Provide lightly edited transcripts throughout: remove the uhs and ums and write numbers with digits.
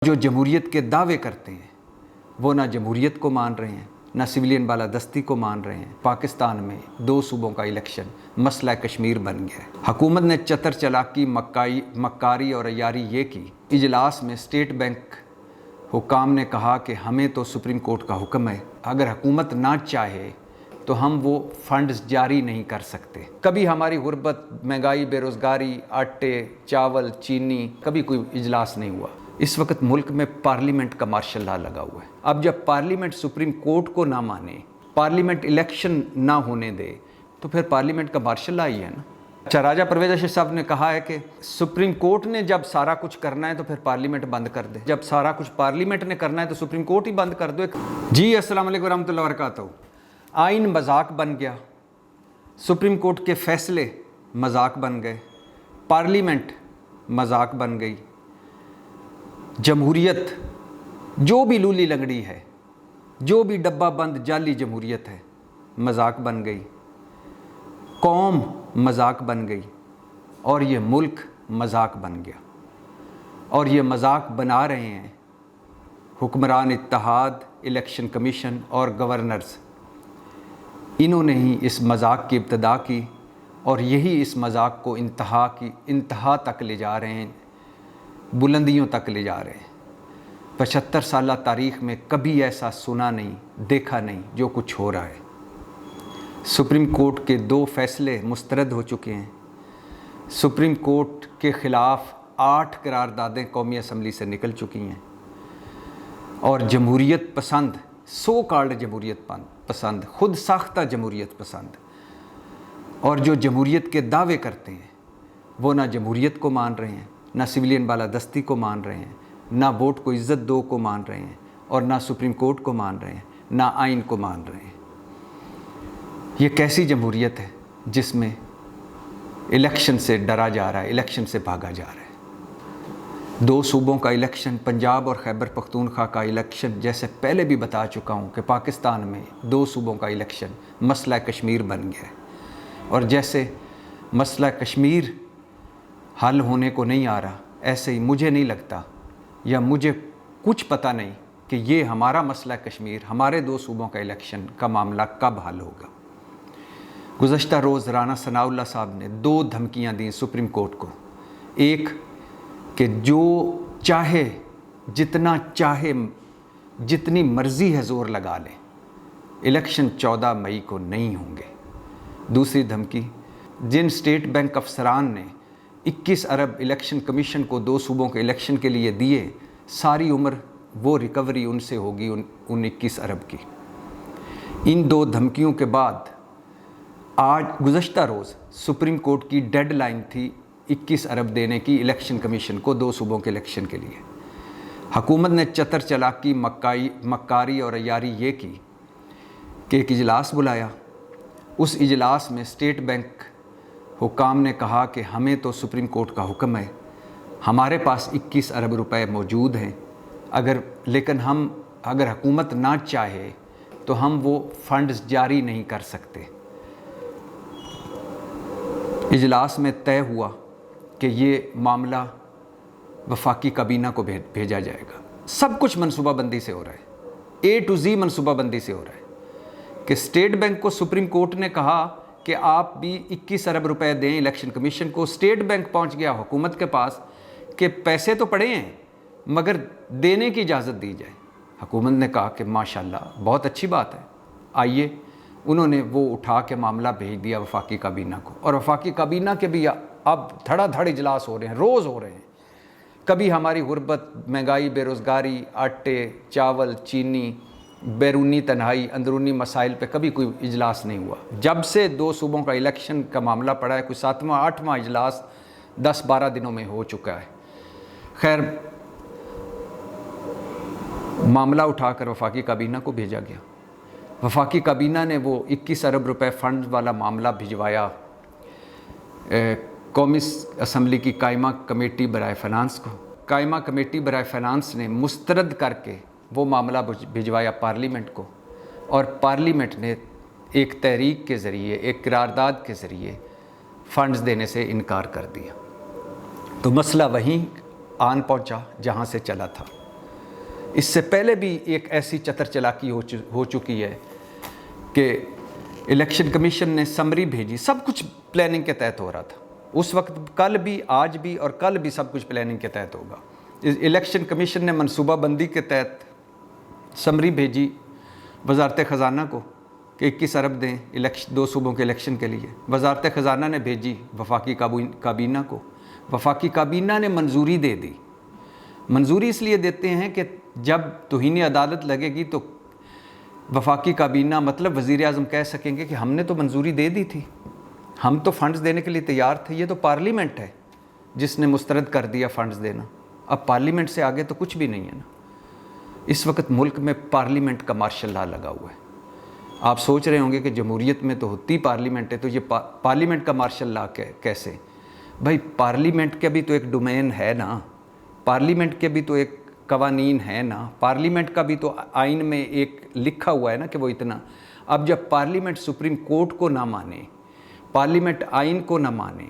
جو جمہوریت کے دعوے کرتے ہیں وہ نہ جمہوریت کو مان رہے ہیں نہ سویلین بالادستی کو مان رہے ہیں۔ پاکستان میں 2 صوبوں کا الیکشن مسئلہ کشمیر بن گیا ہے۔ حکومت نے چتر چلاکی مکاری اور عیاری یہ کی۔ اجلاس میں اسٹیٹ بینک حکام نے کہا کہ ہمیں تو سپریم کورٹ کا حکم ہے، اگر حکومت نہ چاہے تو ہم وہ فنڈز جاری نہیں کر سکتے۔ کبھی ہماری غربت، مہنگائی، بے روزگاری، آٹے، چاول، چینی، کبھی کوئی اجلاس نہیں ہوا۔ اس وقت ملک میں پارلیمنٹ کا مارشل لا لگا ہوا ہے۔ اب جب پارلیمنٹ سپریم کورٹ کو نہ مانے، پارلیمنٹ الیکشن نہ ہونے دے، تو پھر پارلیمنٹ کا مارشل لا ہی ہے نا۔ اچھا، راجہ پرویز اشرف صاحب نے کہا ہے کہ سپریم کورٹ نے جب سارا کچھ کرنا ہے تو پھر پارلیمنٹ بند کر دے، جب سارا کچھ پارلیمنٹ نے کرنا ہے تو سپریم کورٹ ہی بند کر دو۔ جی السلام علیکم ورحمۃ اللہ وبرکاتہ۔ آئین مذاق بن گیا، سپریم کورٹ کے فیصلے مذاق بن گئے، پارلیمنٹ مذاق بن گئی، جمہوریت جو بھی لولی لنگڑی ہے، جو بھی ڈبہ بند جعلی جمہوریت ہے، مذاق بن گئی، قوم مذاق بن گئی، اور یہ ملک مذاق بن گیا۔ اور یہ مذاق بنا رہے ہیں حکمران اتحاد، الیکشن کمیشن اور گورنرز۔ انہوں نے ہی اس مذاق کی ابتدا کی اور یہی اس مذاق کو انتہا تک لے جا رہے ہیں، بلندیوں تک لے جا رہے ہیں۔ 75 سالہ تاریخ میں کبھی ایسا سنا نہیں، دیکھا نہیں جو کچھ ہو رہا ہے۔ سپریم کورٹ کے 2 فیصلے مسترد ہو چکے ہیں۔ سپریم کورٹ کے خلاف 8 قراردادیں قومی اسمبلی سے نکل چکی ہیں، اور جمہوریت پسند، سو کالڈ جمہوریت پسند، خود ساختہ جمہوریت پسند، اور جو جمہوریت کے دعوے کرتے ہیں وہ نہ جمہوریت کو مان رہے ہیں نہ سویلین بالادستی کو مان رہے ہیں، نہ ووٹ کو عزت دو کو مان رہے ہیں، اور نہ سپریم کورٹ کو مان رہے ہیں، نہ آئین کو مان رہے ہیں۔ یہ کیسی جمہوریت ہے جس میں الیکشن سے ڈرا جا رہا ہے، الیکشن سے بھاگا جا رہا ہے؟ 2 صوبوں کا الیکشن، پنجاب اور خیبر پختونخوا کا الیکشن، جیسے پہلے بھی بتا چکا ہوں کہ پاکستان میں 2 صوبوں کا الیکشن مسئلہ کشمیر بن گیا ہے، اور جیسے مسئلہ کشمیر حل ہونے کو نہیں آ رہا، ایسے ہی مجھے نہیں لگتا، یا مجھے کچھ پتہ نہیں کہ یہ ہمارا مسئلہ کشمیر، ہمارے 2 صوبوں کا الیکشن کا معاملہ کب حل ہوگا۔ گزشتہ روز رانا ثناء اللہ صاحب نے 2 دھمکیاں دیں سپریم کورٹ کو۔ ایک کہ جو چاہے، جتنا چاہے، جتنی مرضی ہے زور لگا لیں، الیکشن 14 مئی کو نہیں ہوں گے۔ دوسری دھمکی، جن اسٹیٹ بینک افسران نے 21 ارب الیکشن کمیشن کو 2 صوبوں کے الیکشن کے لیے دیے، ساری عمر وہ ریکوری ان سے ہوگی ان 21 ارب کی۔ ان 2 دھمکیوں کے بعد آج گزشتہ روز سپریم کورٹ کی ڈیڈ لائن تھی 21 ارب دینے کی الیکشن کمیشن کو 2 صوبوں کے الیکشن کے لیے۔ حکومت نے چتر چلاکی مکاری اور عیاری یہ کی کہ ایک اجلاس بلایا۔ اس اجلاس میں اسٹیٹ بینک حکام نے کہا کہ ہمیں تو سپریم کورٹ کا حکم ہے، ہمارے پاس 21 ارب روپے موجود ہیں، لیکن اگر حکومت نہ چاہے تو ہم وہ فنڈز جاری نہیں کر سکتے۔ اجلاس میں طے ہوا کہ یہ معاملہ وفاقی کابینہ کو بھیجا جائے گا۔ سب کچھ منصوبہ بندی سے ہو رہا ہے، A to Z منصوبہ بندی سے ہو رہا ہے کہ اسٹیٹ بینک کو سپریم کورٹ نے کہا کہ آپ بھی 21 ارب روپے دیں الیکشن کمیشن کو۔ اسٹیٹ بینک پہنچ گیا حکومت کے پاس کہ پیسے تو پڑے ہیں مگر دینے کی اجازت دی جائے۔ حکومت نے کہا کہ ماشاءاللہ بہت اچھی بات ہے، آئیے۔ انہوں نے وہ اٹھا کے معاملہ بھیج دیا وفاقی کابینہ کو، اور وفاقی کابینہ کے بھی اب دھڑا دھڑ اجلاس ہو رہے ہیں، روز ہو رہے ہیں۔ کبھی ہماری غربت، مہنگائی، بے روزگاری، آٹے، چاول، چینی، بیرونی تنہائی، اندرونی مسائل پہ کبھی کوئی اجلاس نہیں ہوا۔ جب سے 2 صوبوں کا الیکشن کا معاملہ پڑا ہے، کوئی 7واں 8واں اجلاس 10-12 دنوں میں ہو چکا ہے۔ خیر، معاملہ اٹھا کر وفاقی کابینہ کو بھیجا گیا۔ وفاقی کابینہ نے وہ 21 ارب روپے فنڈ والا معاملہ بھجوایا قومی اسمبلی کی قائمہ کمیٹی برائے فائنانس کو۔ قائمہ کمیٹی برائے فائنانس نے مسترد کر کے وہ معاملہ بھجوایا پارلیمنٹ کو، اور پارلیمنٹ نے ایک تحریک کے ذریعے، ایک قرارداد کے ذریعے فنڈز دینے سے انکار کر دیا۔ تو مسئلہ وہیں آن پہنچا جہاں سے چلا تھا۔ اس سے پہلے بھی ایک ایسی چتر چلاکی ہو چکی ہے کہ الیکشن کمیشن نے سمری بھیجی، سب کچھ پلاننگ کے تحت ہو رہا تھا اس وقت، کل بھی، آج بھی اور کل بھی سب کچھ پلاننگ کے تحت ہوگا۔ الیکشن کمیشن نے منصوبہ بندی کے تحت سمری بھیجی وزارت خزانہ کو کہ 21 ارب دیں 2 صوبوں کے الیکشن کے لیے۔ وزارت خزانہ نے بھیجی وفاقی کابینہ کو، وفاقی کابینہ نے منظوری دے دی۔ منظوری اس لیے دیتے ہیں کہ جب توہین عدالت لگے گی تو وفاقی کابینہ مطلب وزیر اعظم کہہ سکیں گے کہ ہم نے تو منظوری دے دی تھی، ہم تو فنڈز دینے کے لیے تیار تھے، یہ تو پارلیمنٹ ہے جس نے مسترد کر دیا فنڈز دینا، اب پارلیمنٹ سے آگے تو کچھ بھی نہیں ہے نا۔ اس وقت ملک میں پارلیمنٹ کا مارشل لا لگا ہوا ہے۔ آپ سوچ رہے ہوں گے کہ جمہوریت میں تو ہوتی پارلیمنٹ ہے، تو یہ پارلیمنٹ کا مارشل لا کیسے؟ بھائی پارلیمنٹ کا بھی تو ایک ڈومین ہے نا، پارلیمنٹ کے بھی تو ایک قوانین ہے نا، پارلیمنٹ کا بھی تو آئین میں ایک لکھا ہوا ہے نا کہ وہ اتنا۔ اب جب پارلیمنٹ سپریم کورٹ کو نہ مانے، پارلیمنٹ آئین کو نہ مانے،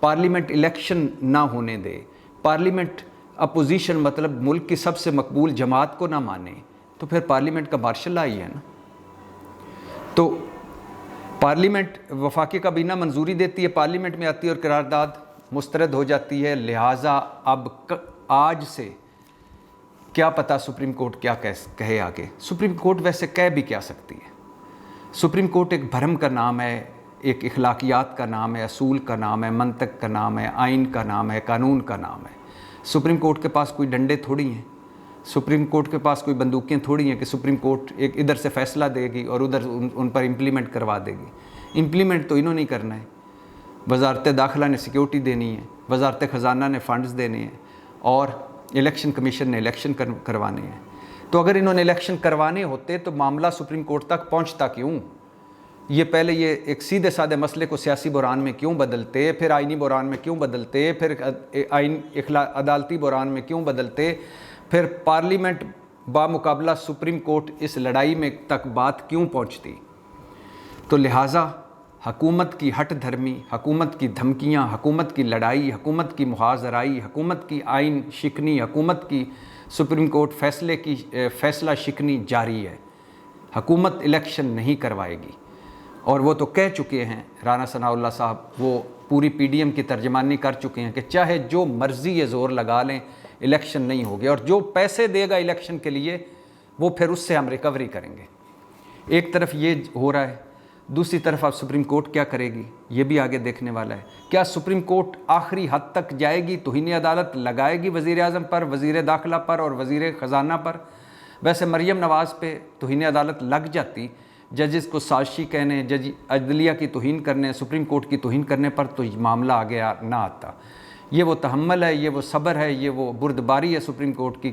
پارلیمنٹ الیکشن نہ ہونے دے، پارلیمنٹ اپوزیشن مطلب ملک کی سب سے مقبول جماعت کو نہ مانے، تو پھر پارلیمنٹ کا مارشل لا ہی ہے نا۔ تو پارلیمنٹ وفاقی کابینہ منظوری دیتی ہے، پارلیمنٹ میں آتی ہے اور قرارداد مسترد ہو جاتی ہے۔ لہٰذا اب آج سے کیا پتہ سپریم کورٹ کیا کہے آگے۔ سپریم کورٹ ویسے کہہ بھی کیا سکتی ہے؟ سپریم کورٹ ایک بھرم کا نام ہے، ایک اخلاقیات کا نام ہے، اصول کا نام ہے، منطق کا نام ہے، آئین کا نام ہے، قانون کا نام ہے۔ سپریم کورٹ کے پاس کوئی ڈنڈے تھوڑی ہیں، سپریم کورٹ کے پاس کوئی بندوقیں تھوڑی ہیں کہ سپریم کورٹ ایک ادھر سے فیصلہ دے گی اور ادھر ان پر امپلیمنٹ کروا دے گی۔ امپلیمنٹ تو انہوں نے کرنا ہے، وزارت داخلہ نے سیکیورٹی دینی ہے، وزارت خزانہ نے فنڈز دینے ہیں، اور الیکشن کمیشن نے الیکشن کروانے ہیں۔ تو اگر انہوں نے الیکشن کروانے ہوتے تو معاملہ سپریم کورٹ تک پہنچتا کیوں؟ یہ پہلے یہ ایک سیدھے سادے مسئلے کو سیاسی بحران میں کیوں بدلتے، پھر آئینی بحران میں کیوں بدلتے، پھر عدالتی بحران میں کیوں بدلتے، پھر پارلیمنٹ بامقابلہ سپریم کورٹ اس لڑائی میں تک بات کیوں پہنچتی؟ تو لہٰذا حکومت کی ہٹ دھرمی، حکومت کی دھمکیاں، حکومت کی لڑائی، حکومت کی محاذ آرائی، حکومت کی آئین شکنی، حکومت کی سپریم کورٹ فیصلہ شکنی جاری ہے۔ حکومت الیکشن نہیں کروائے گی، اور وہ تو کہہ چکے ہیں رانا ثناء اللہ صاحب، وہ پوری پی ڈی ایم کی ترجمانی کر چکے ہیں کہ چاہے جو مرضی یہ زور لگا لیں الیکشن نہیں ہوگی، اور جو پیسے دے گا الیکشن کے لیے وہ پھر اس سے ہم ریکوری کریں گے۔ ایک طرف یہ ہو رہا ہے، دوسری طرف اب سپریم کورٹ کیا کرے گی یہ بھی آگے دیکھنے والا ہے۔ کیا سپریم کورٹ آخری حد تک جائے گی، توہین عدالت لگائے گی وزیر اعظم پر، وزیر داخلہ پر اور وزیر خزانہ پر؟ ویسے مریم نواز پہ توہین عدالت لگ جاتی، ججز کو سازشی کہنے، جج عدلیہ کی توہین کرنے، سپریم کورٹ کی توہین کرنے پر، تو یہ معاملہ آگے نہ آتا۔ یہ وہ تحمل ہے، یہ وہ صبر ہے، یہ وہ بردباری ہے سپریم کورٹ کی،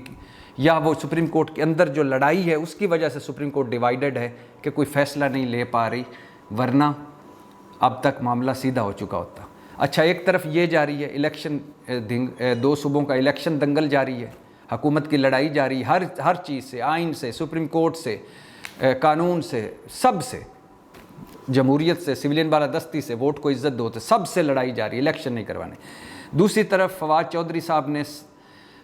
یا وہ سپریم کورٹ کے اندر جو لڑائی ہے اس کی وجہ سے سپریم کورٹ ڈیوائیڈڈ ہے کہ کوئی فیصلہ نہیں لے پا رہی، ورنہ اب تک معاملہ سیدھا ہو چکا ہوتا۔ اچھا، ایک طرف یہ جاری ہے الیکشن، 2 صوبوں کا الیکشن دنگل جاری ہے، حکومت کی لڑائی جاری ہے، ہر چیز سے، آئین سے، سپریم کورٹ سے، قانون سے، سب سے، جمہوریت سے، سویلین بالادستی سے، ووٹ کو عزت دو، سب سے لڑائی جاری، الیکشن نہیں کروانے۔ دوسری طرف فواد چودھری صاحب نے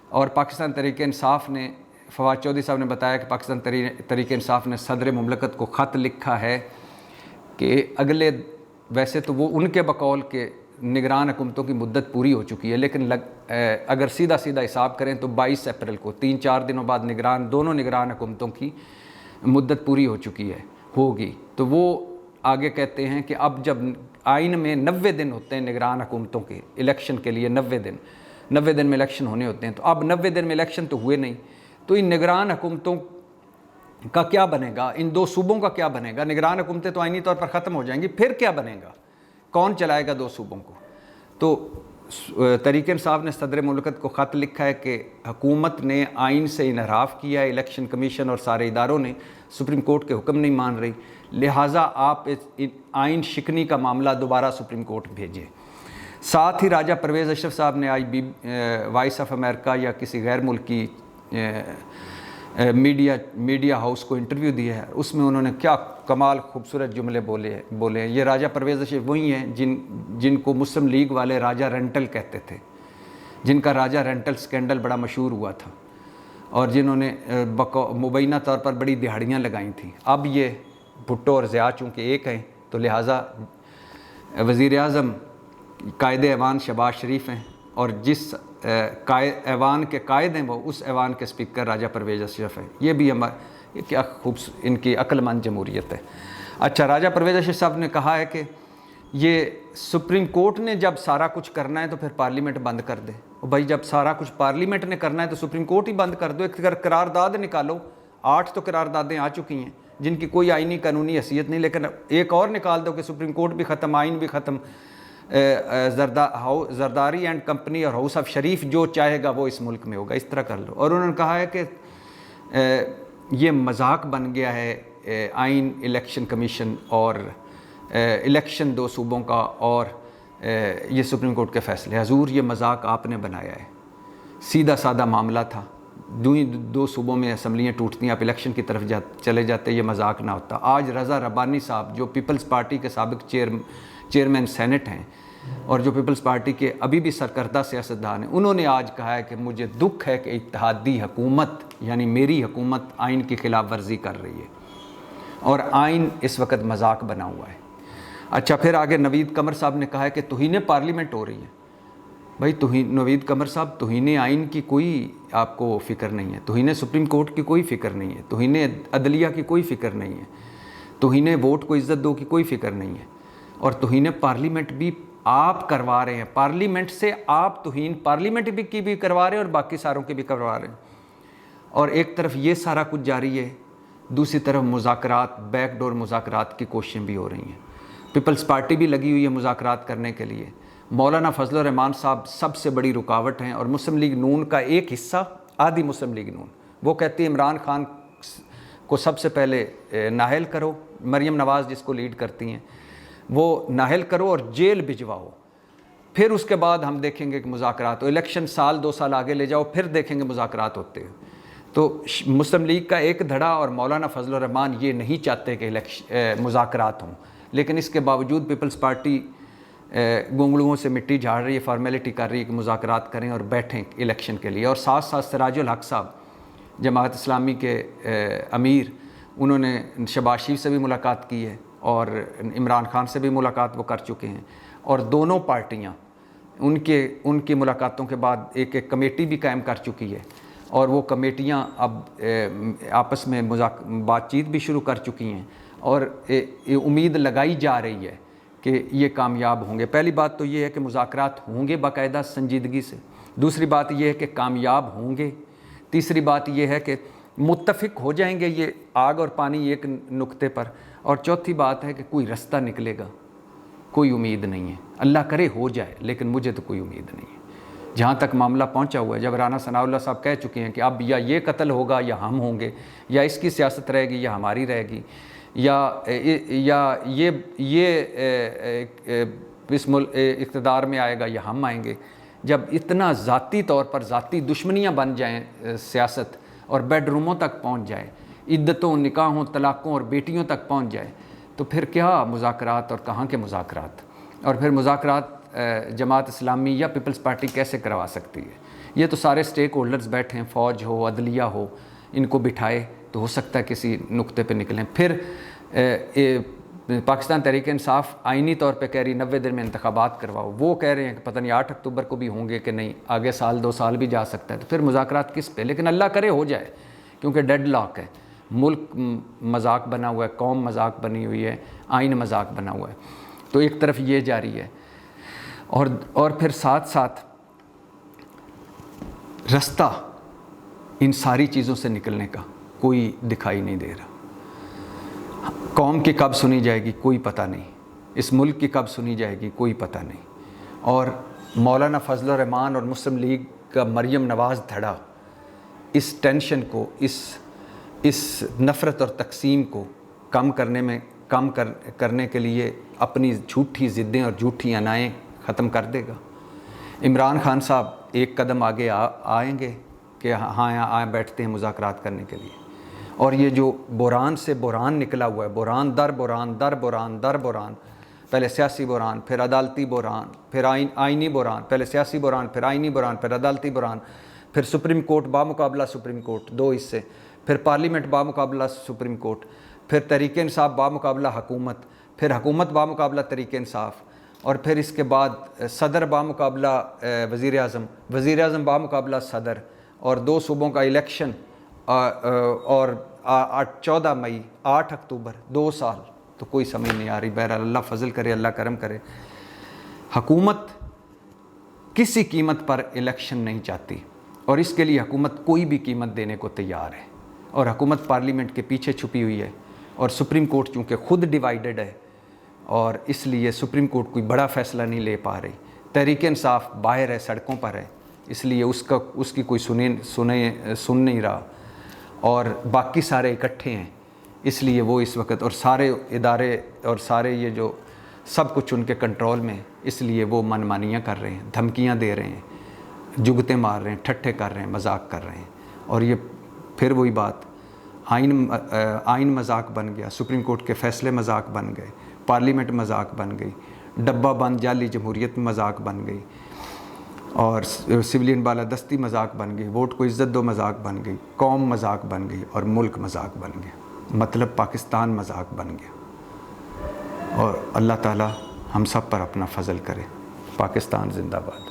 اور پاکستان تحریک انصاف نے، فواد چودھری صاحب نے بتایا کہ پاکستان تحریک انصاف نے صدر مملکت کو خط لکھا ہے کہ اگلے، ویسے تو وہ ان کے بقول کے نگران حکومتوں کی مدت پوری ہو چکی ہے، لیکن اگر سیدھا حساب کریں تو 22 اپریل کو 3-4 دنوں بعد دونوں نگران حکومتوں کی مدت پوری ہو چکی ہے، ہوگی۔ تو وہ آگے کہتے ہیں کہ اب جب آئین میں 90 دن ہوتے ہیں نگران حکومتوں کے الیکشن کے لیے، 90 دن میں الیکشن ہونے ہوتے ہیں، تو اب 90 دن میں الیکشن تو ہوئے نہیں، تو ان نگران حکومتوں کا کیا بنے گا، ان 2 صوبوں کا کیا بنے گا؟ نگران حکومتیں تو آئینی طور پر ختم ہو جائیں گی، پھر کیا بنے گا؟ کون چلائے گا 2 صوبوں کو؟ تو تحریک انصاف نے صدر مملکت کو خط لکھا ہے کہ حکومت نے آئین سے انحراف کیا ہے، الیکشن کمیشن اور سارے اداروں نے سپریم کورٹ کے حکم نہیں مان رہی، لہٰذا آپ آئین شکنی کا معاملہ دوبارہ سپریم کورٹ بھیجیں۔ ساتھ ہی راجہ پرویز اشرف صاحب نے وائس آف امریکہ یا کسی غیر ملکی میڈیا ہاؤس کو انٹرویو دیا ہے، اس میں انہوں نے کیا کمال خوبصورت جملے بولے ہیں۔ یہ راجہ پرویز اشرف وہی ہیں جن کو مسلم لیگ والے راجہ رینٹل کہتے تھے، جن کا راجہ رینٹل سکینڈل بڑا مشہور ہوا تھا، اور جنہوں نے مبینہ طور پر بڑی دہاڑیاں لگائی تھیں. اب یہ بھٹو اور ضیاء چونکہ ایک ہیں تو لہٰذا وزیر اعظم قائد ایوان شہباز شریف ہیں اور جس ایوان کے قائد ہیں وہ اس ایوان کے اسپیکر راجہ پرویز اشرف ہیں. یہ بھی کیا ان کی عقل مند جمہوریت ہے. اچھا، راجہ پرویز اشرف صاحب نے کہا ہے کہ یہ سپریم کورٹ نے جب سارا کچھ کرنا ہے تو پھر پارلیمنٹ بند کر دے. بھائی جب سارا کچھ پارلیمنٹ نے کرنا ہے تو سپریم کورٹ ہی بند کر دو. ایک قرارداد نکالو. 8 تو قراردادیں آ چکی ہیں جن کی کوئی آئینی قانونی حیثیت نہیں، لیکن ایک اور نکال دو کہ سپریم کورٹ بھی ختم، آئین بھی ختم، زرداری اینڈ کمپنی اور ہاؤس آف شریف جو چاہے گا وہ اس ملک میں ہوگا. اس طرح کر لو. اور انہوں نے کہا ہے کہ یہ مذاق بن گیا ہے آئین، الیکشن کمیشن اور الیکشن 2 صوبوں کا اور یہ سپریم کورٹ کے فیصلے. حضور یہ مذاق آپ نے بنایا ہے. سیدھا سادہ معاملہ تھا. 2 صوبوں میں اسمبلیاں ٹوٹتی ہیں، آپ الیکشن کی طرف چلے جاتے، یہ مذاق نہ ہوتا. آج رضا ربانی صاحب جو پیپلز پارٹی کے سابق چیئرمین سینٹ ہیں اور جو پیپلز پارٹی کے ابھی بھی سرکردہ سیاستدان ہیں، انہوں نے آج کہا ہے کہ مجھے دکھ ہے کہ اتحادی حکومت یعنی میری حکومت آئین کی خلاف ورزی کر رہی ہے اور آئین اس وقت مذاق بنا ہوا ہے. اچھا، پھر آگے نوید قمر صاحب نے کہا ہے کہ توہین پارلیمنٹ ہو رہی ہے. بھائی نوید قمر صاحب، توہین آئین کی کوئی آپ کو فکر نہیں ہے، توہین سپریم کورٹ کی کوئی فکر نہیں ہے، توہین عدلیہ کی کوئی فکر نہیں ہے، توہین ووٹ کو عزت دو کی کوئی فکر نہیں ہے، اور توہین پارلیمنٹ بھی آپ کروا رہے ہیں. پارلیمنٹ سے آپ توہین پارلیمنٹ کی بھی کروا رہے ہیں اور باقی ساروں کی بھی کروا رہے ہیں. اور ایک طرف یہ سارا کچھ جاری ہے، دوسری طرف مذاکرات، بیک ڈور مذاکرات کی کوششیں بھی ہو رہی ہیں. پیپلز پارٹی بھی لگی ہوئی ہے مذاکرات کرنے کے لیے. مولانا فضل الرحمان صاحب سب سے بڑی رکاوٹ ہیں، اور مسلم لیگ نون کا ایک حصہ، آدھی مسلم لیگ نون، وہ کہتی ہے عمران خان کو سب سے پہلے نااہل کرو. مریم نواز جس کو لیڈ کرتی ہیں وہ نااہل کرو اور جیل بھجواؤ، پھر اس کے بعد ہم دیکھیں گے کہ مذاکرات ہو. الیکشن 2 سال آگے لے جاؤ، پھر دیکھیں گے مذاکرات ہوتے ہیں. تو مسلم لیگ کا ایک دھڑا اور مولانا فضل الرحمان یہ نہیں چاہتے کہ مذاکرات ہوں، لیکن اس کے باوجود پیپلز پارٹی گونگلوؤں سے مٹی جھاڑ رہی ہے، فارمیلٹی کر رہی ہے کہ مذاکرات کریں اور بیٹھیں الیکشن کے لیے. اور ساتھ ساتھ سراج الحق صاحب جماعت اسلامی کے امیر، انہوں نے شہباز شریف سے بھی ملاقات کی ہے اور عمران خان سے بھی ملاقات وہ کر چکے ہیں. اور دونوں پارٹیاں ان کی ملاقاتوں کے بعد ایک کمیٹی بھی قائم کر چکی ہے، اور وہ کمیٹیاں اب آپس میں بات چیت بھی شروع کر چکی ہیں، اور امید لگائی جا رہی ہے کہ یہ کامیاب ہوں گے. پہلی بات تو یہ ہے کہ مذاکرات ہوں گے باقاعدہ سنجیدگی سے. دوسری بات یہ ہے کہ کامیاب ہوں گے. تیسری بات یہ ہے کہ متفق ہو جائیں گے یہ آگ اور پانی ایک نقطے پر. اور چوتھی بات ہے کہ کوئی رستہ نکلے گا. کوئی امید نہیں ہے. اللہ کرے ہو جائے، لیکن مجھے تو کوئی امید نہیں ہے. جہاں تک معاملہ پہنچا ہوا ہے، جب رانا ثناء اللہ صاحب کہہ چکے ہیں کہ اب یا یہ قتل ہوگا یا ہم ہوں گے، یا اس کی سیاست رہے گی یا ہماری رہے گی، یا یہ اس اقتدار میں آئے گا یا ہم آئیں گے. جب اتنا ذاتی طور پر ذاتی دشمنیاں بن جائیں سیاست اور بیڈ روموں تک پہنچ جائے، عدتوں، نکاحوں، طلاقوں اور بیٹیوں تک پہنچ جائے، تو پھر کیا مذاکرات اور کہاں کے مذاکرات؟ اور پھر مذاکرات جماعت اسلامی یا پیپلز پارٹی کیسے کروا سکتی ہے؟ یہ تو سارے سٹیک ہولڈرز بیٹھے ہیں، فوج ہو، عدلیہ ہو، ان کو بٹھائے تو ہو سکتا ہے کسی نقطے پہ نکلیں. پھر پاکستان تحریک انصاف آئینی طور پہ کہہ رہی 90 دن میں انتخابات کرواؤ. وہ کہہ رہے ہیں کہ پتہ نہیں 8 اکتوبر کو بھی ہوں گے کہ نہیں، آگے 2 سال بھی جا سکتا ہے. تو پھر مذاکرات کس پہ؟ لیکن اللہ کرے ہو جائے، کیونکہ ڈیڈ لاک ہے. ملک مذاق بنا ہوا ہے، قوم مذاق بنی ہوئی ہے، آئین مذاق بنا ہوا ہے. تو ایک طرف یہ جاری ہے، اور پھر ساتھ ساتھ رستہ ان ساری چیزوں سے نکلنے کا کوئی دکھائی نہیں دے رہا. قوم کی کب سنی جائے گی کوئی پتہ نہیں، اس ملک کی کب سنی جائے گی کوئی پتہ نہیں. اور مولانا فضل الرحمان اور مسلم لیگ کا مریم نواز دھڑا اس ٹینشن کو، اس نفرت اور تقسیم کو کم کرنے کے لیے اپنی جھوٹی ضدیں اور جھوٹی انائیں ختم کر دے گا. عمران خان صاحب ایک قدم آگے آئیں گے کہ ہاں یہاں بیٹھتے ہیں مذاکرات کرنے کے لیے. اور یہ جو بحران سے بحران نکلا ہوا ہے، بحران در بحران در بحران در بحران، پہلے سیاسی بحران، پھر عدالتی بحران، پھر آئینی بحران، پہلے سیاسی بحران، پھر آئینی بحران، پھر عدالتی بحران، پھر سپریم کورٹ بامقابلہ سپریم کورٹ 2 حصے، پھر پارلیمنٹ بامقابلہ سپریم کورٹ، پھر تحریک انصاف بامقابلہ حکومت، پھر حکومت بامقابلہ تحریک انصاف، اور پھر اس کے بعد صدر بامقابلہ وزیر اعظم، وزیر اعظم بامقابلہ صدر، اور 2 صوبوں کا الیکشن، اور 14 مئی 8 اکتوبر، 2 سال، تو کوئی سمجھ نہیں آ رہی۔ بہرحال اللہ فضل کرے، اللہ کرم کرے۔ حکومت کسی قیمت پر الیکشن نہیں چاہتی، اور اس کے لیے حکومت کوئی بھی قیمت دینے کو تیار ہے، اور حکومت پارلیمنٹ کے پیچھے چھپی ہوئی ہے، اور سپریم کورٹ چونکہ خود ڈیوائیڈڈ ہے، اور اس لیے سپریم کورٹ کوئی بڑا فیصلہ نہیں لے پا رہی۔ تحریک انصاف باہر ہے، سڑکوں پر ہے، اس لیے اس کی کوئی سن نہیں رہا، اور باقی سارے اکٹھے ہیں، اس لیے وہ اس وقت، اور سارے ادارے اور سارے یہ جو سب کچھ ان کے کنٹرول میں، اس لیے وہ من مانیاں کر رہے ہیں، دھمکیاں دے رہے ہیں، جگتے مار رہے ہیں، ٹھٹھے کر رہے ہیں، مذاق کر رہے ہیں، اور یہ پھر وہی بات، آئین مذاق بن گیا، سپریم کورٹ کے فیصلے مذاق بن گئے، پارلیمنٹ مذاق بن گئی، ڈبہ بند جعلی جمہوریت مذاق بن گئی، اور سویلین بالادستی مذاق بن گئی، ووٹ کو عزت دو مذاق بن گئی، قوم مذاق بن گئی، اور ملک مذاق بن گیا، مطلب پاکستان مذاق بن گیا۔ اور اللہ تعالی ہم سب پر اپنا فضل کرے۔ پاکستان زندہ باد۔